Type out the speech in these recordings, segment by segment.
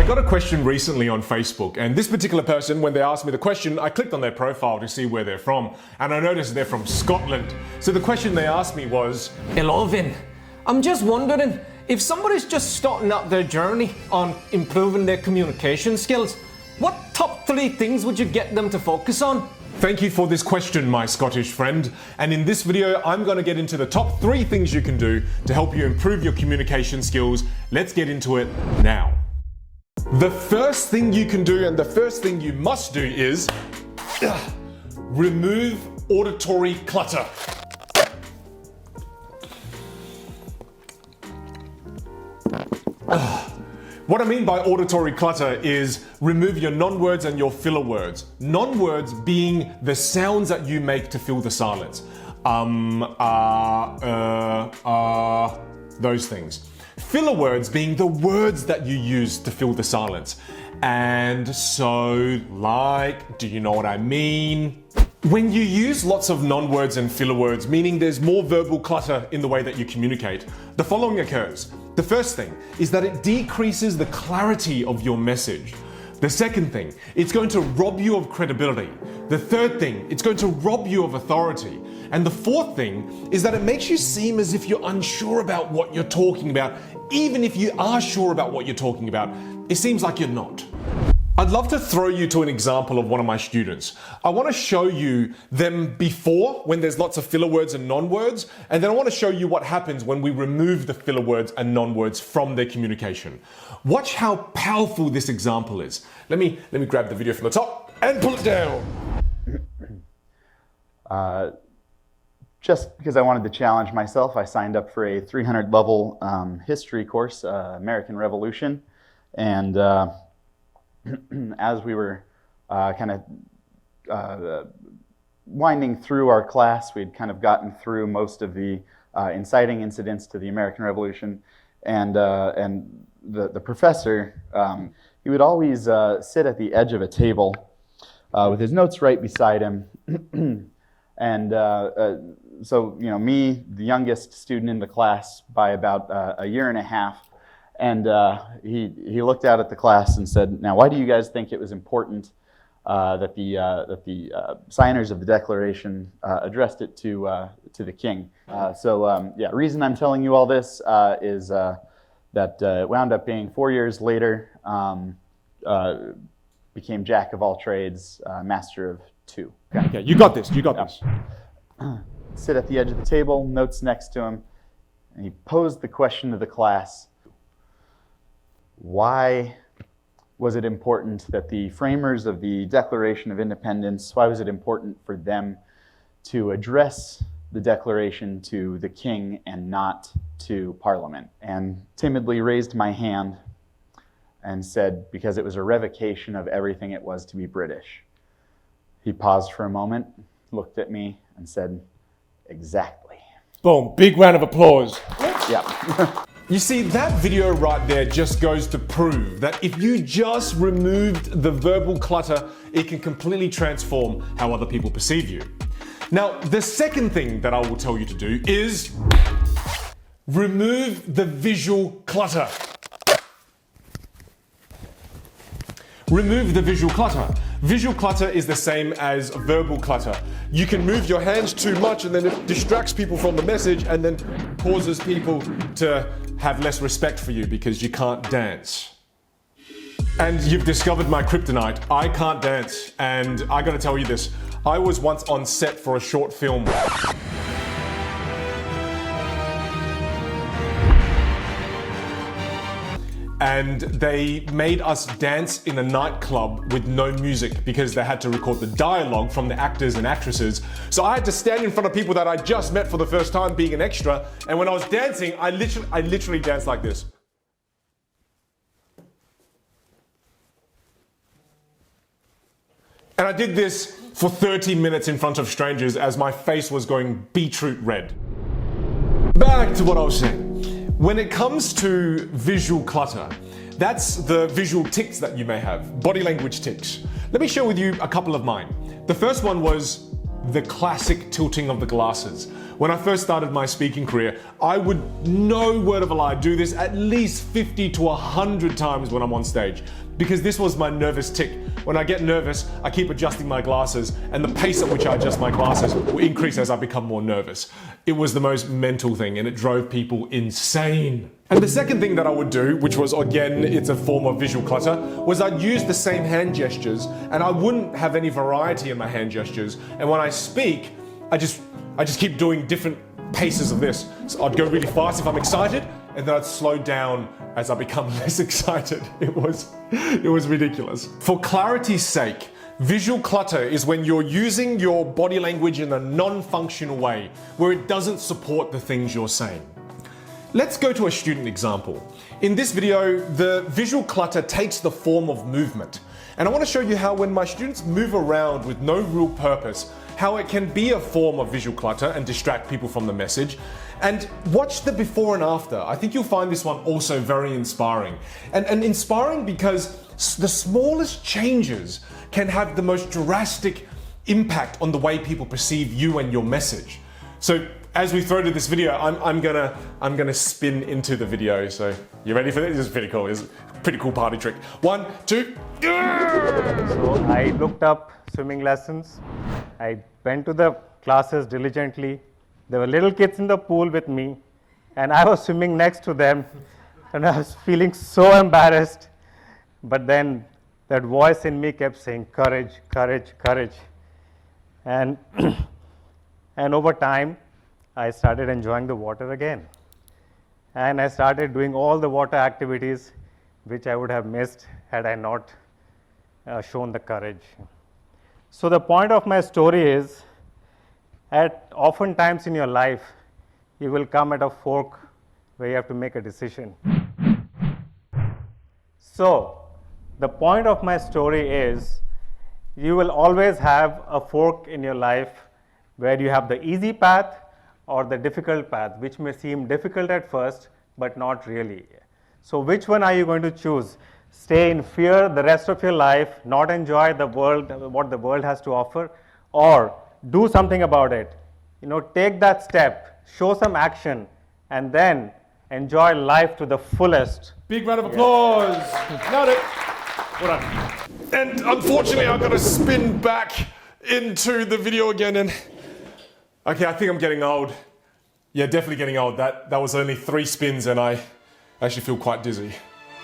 I got a question recently on Facebook, and this particular person, when they asked me the question, I clicked on their profile to see where they're from, and I noticed they're from Scotland. So the question they asked me was, Hello, Vinh. I'm just wondering, if somebody's just starting out their journey on improving their communication skills, what top 3 things would you get them to focus on? Thank you for this question, my Scottish friend. And in this video, I'm going to get into the top 3 things you can do to help you improve your communication skills. Let's get into it now. The first thing you can do, and the first thing you must do, is remove auditory clutter. What I mean by auditory clutter is remove your non-words and your filler words. Non-words being the sounds that you make to fill the silence. Those things. Filler words being the words that you use to fill the silence. And so, like, do you know what I mean? When you use lots of non-words and filler words, meaning there's more verbal clutter in the way that you communicate, the following occurs. The first thing is that it decreases the clarity of your message. The second thing, it's going to rob you of credibility. The third thing, it's going to rob you of authority. And the fourth thing is that it makes you seem as if you're unsure about what you're talking about. Even if you are sure about what you're talking about, it seems like you're not. I'd love to throw you to an example of one of my students. I want to show you them before, when there's lots of filler words and non-words, and then I want to show you what happens when we remove the filler words and non-words from their communication. Watch how powerful this example is. Let me grab the video from the top and pull it down. Just because I wanted to challenge myself, I signed up for a 300 level history course, American Revolution, and as we were winding through our class, we'd kind of gotten through most of the inciting incidents to the American Revolution, and the professor, he would always sit at the edge of a table with his notes right beside him, and so, you know, me, the youngest student in the class by about a year and a half, and he looked out at the class and said, "Now, why do you guys think it was important that the signers of the Declaration addressed it to the king?" Yeah, reason I'm telling you all this is that it wound up being 4 years later, became jack of all trades, master of two. Okay, you got this. You got this. Sit at the edge of the table, notes next to him, and he posed the question to the class: why was it important that the framers of the Declaration of Independence, why was it important for them to address the Declaration to the king and not to Parliament? And timidly raised my hand and said, because it was a revocation of everything it was to be British. He paused for a moment, looked at me, and said, exactly. Boom, big round of applause. Yeah. You see, that video right there just goes to prove that if you just removed the verbal clutter, it can completely transform how other people perceive you. Now, the second thing that I will tell you to do is remove the visual clutter. Remove the visual clutter. Visual clutter is the same as verbal clutter. You can move your hands too much and then it distracts people from the message and then causes people to have less respect for you because you can't dance. And you've discovered my kryptonite. I can't dance, and I gotta tell you this. I was once on set for a short film. And they made us dance in a nightclub with no music because they had to record the dialogue from the actors and actresses. So I had to stand in front of people that I just met for the first time being an extra. And when I was dancing, I literally danced like this. And I did this for 30 minutes in front of strangers as my face was going beetroot red. Back to what I was saying. When it comes to visual clutter, that's the visual tics that you may have, body language tics. Let me share with you a couple of mine. The first one was the classic tilting of the glasses. When I first started my speaking career, I would, no word of a lie, do this at least 50 to 100 times when I'm on stage, because this was my nervous tick. When I get nervous, I keep adjusting my glasses, and the pace at which I adjust my glasses will increase as I become more nervous. It was the most mental thing, and it drove people insane. And the second thing that I would do, which was, again, it's a form of visual clutter, was I'd use the same hand gestures, and I wouldn't have any variety in my hand gestures. And when I speak, I just keep doing different paces of this. So I'd go really fast if I'm excited, and then I'd slow down as I become less excited. It was ridiculous. For clarity's sake, visual clutter is when you're using your body language in a non-functional way, where it doesn't support the things you're saying. Let's go to a student example. In this video, the visual clutter takes the form of movement. And I want to show you how when my students move around with no real purpose, how it can be a form of visual clutter and distract people from the message. And watch the before and after. I think you'll find this one also very inspiring. And inspiring because the smallest changes can have the most drastic impact on the way people perceive you and your message. So as we throw to this video, I'm gonna spin into the video. So you ready for this? This is pretty cool. It's a pretty cool party trick. 1, 2. So I looked up swimming lessons. I went to the classes diligently. There were little kids in the pool with me, and I was swimming next to them, and I was feeling so embarrassed. But then that voice in me kept saying, courage, courage, courage. And, and over time, I started enjoying the water again. And I started doing all the water activities which I would have missed had I not shown the courage. So the point of my story is, oftentimes in your life, you will come at a fork where you have to make a decision. So the point of my story is, you will always have a fork in your life where you have the easy path or the difficult path, which may seem difficult at first, but not really. So which one are you going to choose? Stay in fear the rest of your life, not enjoy the world, what the world has to offer, or do something about it. Take that step, show some action, and then enjoy life to the fullest. Big round of applause. Nailed it. Well done. And unfortunately, I've got to spin back into the video again. And okay, I think I'm getting old. Yeah, definitely getting old. That was only 3 spins, and I actually feel quite dizzy.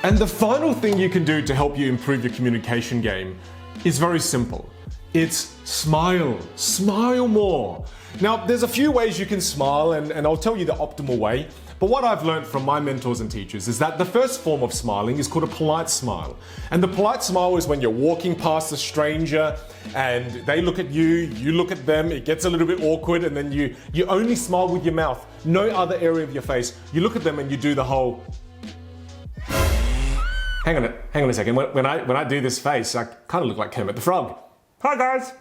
And the final thing you can do to help you improve your communication game is very simple. It's smile. Smile more. Now, there's a few ways you can smile, and I'll tell you the optimal way. But what I've learned from my mentors and teachers is that the first form of smiling is called a polite smile. And the polite smile is when you're walking past a stranger and they look at you, you look at them, it gets a little bit awkward, and then you only smile with your mouth, no other area of your face. You look at them and you do the whole... Hang on a second. When I do this face, I kind of look like Kermit the Frog. Hi guys.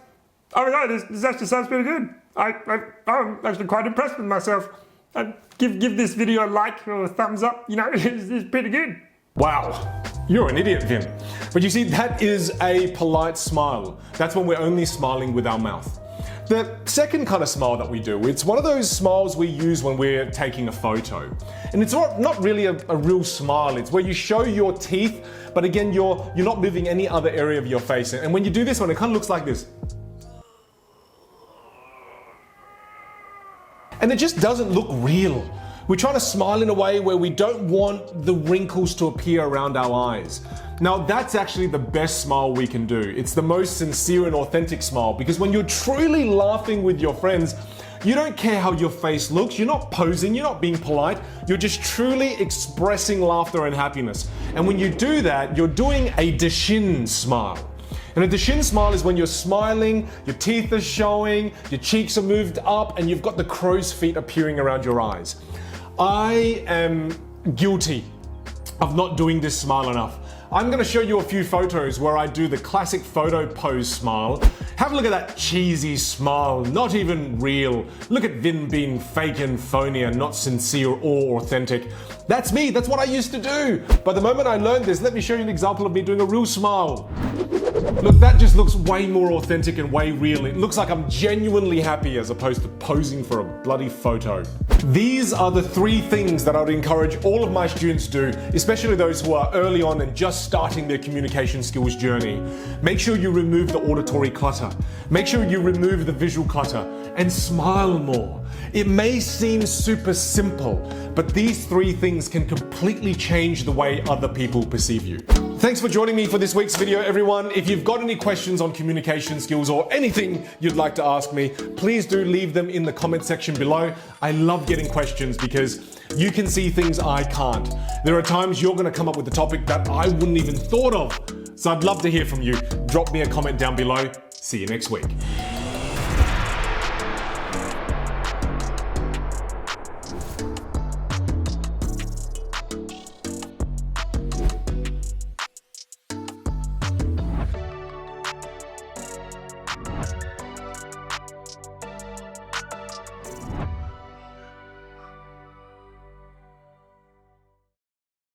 Oh my God, this actually sounds pretty good. I'm actually quite impressed with myself. Give this video a like or a thumbs up. It's pretty good. Wow, you're an idiot, Vinh. But you see, that is a polite smile. That's when we're only smiling with our mouth. The second kind of smile that we do, it's one of those smiles we use when we're taking a photo. And it's not really a real smile. It's where you show your teeth, but again, you're not moving any other area of your face. And when you do this one, it kind of looks like this. And it just doesn't look real. We're trying to smile in a way where we don't want the wrinkles to appear around our eyes. Now, that's actually the best smile we can do. It's the most sincere and authentic smile, because when you're truly laughing with your friends, you don't care how your face looks, you're not posing, you're not being polite, you're just truly expressing laughter and happiness. And when you do that, you're doing a Deshin smile. And a Deshin smile is when you're smiling, your teeth are showing, your cheeks are moved up, and you've got the crow's feet appearing around your eyes. I am guilty of not doing this smile enough. I'm going to show you a few photos where I do the classic photo pose smile. Have a look at that cheesy smile, not even real. Look at Vinh being fake and phony and not sincere or authentic. That's me, that's what I used to do. But the moment I learned this, let me show you an example of me doing a real smile. Look, that just looks way more authentic and way real. It looks like I'm genuinely happy as opposed to posing for a bloody photo. These are the 3 things that I would encourage all of my students to do, especially those who are early on and just starting their communication skills journey. Make sure you remove the auditory clutter. Make sure you remove the visual clutter and smile more. It may seem super simple, but these 3 things can completely change the way other people perceive you. Thanks for joining me for this week's video, everyone. If you've got any questions on communication skills or anything you'd like to ask me, please do leave them in the comment section below. I love getting questions because you can see things I can't. There are times you're going to come up with a topic that I wouldn't even thought of. So I'd love to hear from you. Drop me a comment down below. See you next week.